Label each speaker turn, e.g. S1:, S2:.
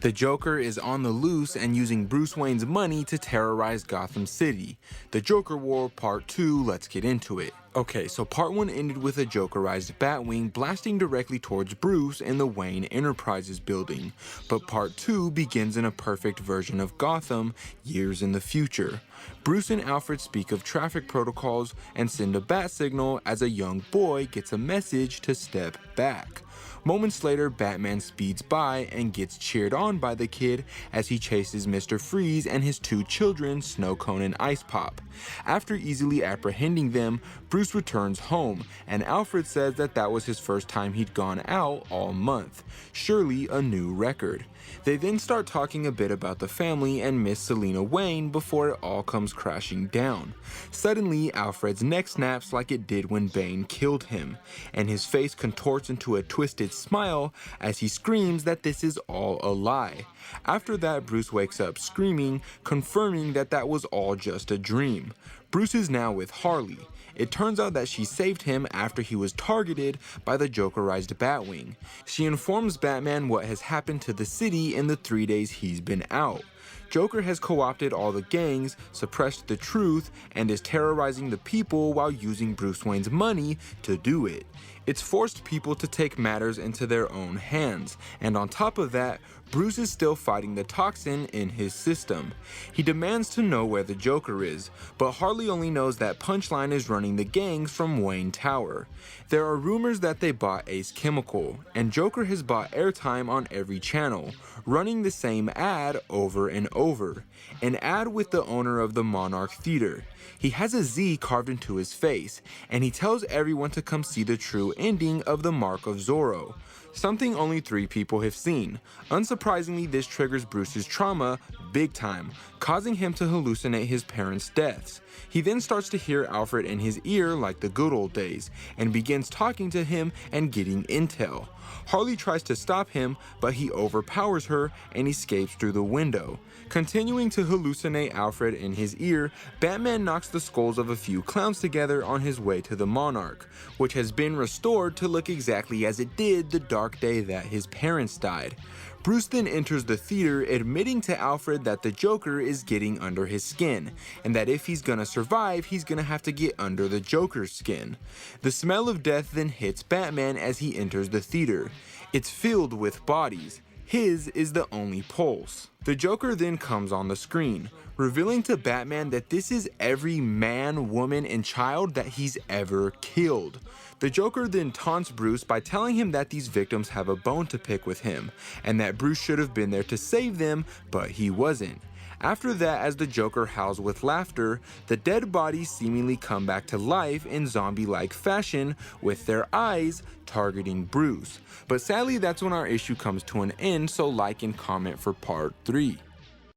S1: The Joker is on the loose and using Bruce Wayne's money to terrorize Gotham City. The Joker War Part 2, let's get into it. Okay, so Part 1 ended with a Jokerized Batwing blasting directly towards Bruce in the Wayne Enterprises building, but Part 2 begins in a perfect version of Gotham years in the future. Bruce and Alfred speak of traffic protocols and send a bat signal as a young boy gets a message to step back. Moments later, Batman speeds by and gets cheered on by the kid as he chases Mr. Freeze and his two children, Snowcone and Ice Pop. After easily apprehending them, Bruce returns home, and Alfred says that was his first time he'd gone out all month. Surely a new record. They then start talking a bit about the family and Miss Selina Wayne before it all comes crashing down. Suddenly, Alfred's neck snaps like it did when Bane killed him, and his face contorts into a twisted smile as he screams that this is all a lie. After that, Bruce wakes up screaming, confirming that was all just a dream. Bruce is now with Harley. It turns out that she saved him after he was targeted by the Jokerized Batwing. She informs Batman what has happened to the city in the 3 days he's been out. Joker has co-opted all the gangs, suppressed the truth, and is terrorizing the people while using Bruce Wayne's money to do it. It's forced people to take matters into their own hands, and on top of that, Bruce is still fighting the toxin in his system. He demands to know where the Joker is, but Harley only knows that Punchline is running the gangs from Wayne Tower. There are rumors that they bought Ace Chemical, and Joker has bought airtime on every channel, running the same ad over and over. An ad with the owner of the Monarch Theater. He has a Z carved into his face, and he tells everyone to come see the true ending of the Mark of Zorro. Something only 3 people have seen. Unsurprisingly, this triggers Bruce's trauma big time, causing him to hallucinate his parents' deaths. He then starts to hear Alfred in his ear like the good old days, and begins talking to him and getting intel. Harley tries to stop him, but he overpowers her and escapes through the window. Continuing to hallucinate Alfred in his ear, Batman knocks the skulls of a few clowns together on his way to the Monarch, which has been restored to look exactly as it did the dark day that his parents died. Bruce then enters the theater, admitting to Alfred that the Joker is getting under his skin, and that if he's gonna survive, he's gonna have to get under the Joker's skin. The smell of death then hits Batman as he enters the theater. It's filled with bodies. His is the only pulse. The Joker then comes on the screen, revealing to Batman that this is every man, woman, and child that he's ever killed. The Joker then taunts Bruce by telling him that these victims have a bone to pick with him, and that Bruce should have been there to save them, but he wasn't. After that, as the Joker howls with laughter, the dead bodies seemingly come back to life in zombie-like fashion, with their eyes targeting Bruce. But sadly, that's when our issue comes to an end, so like and comment for Part 3.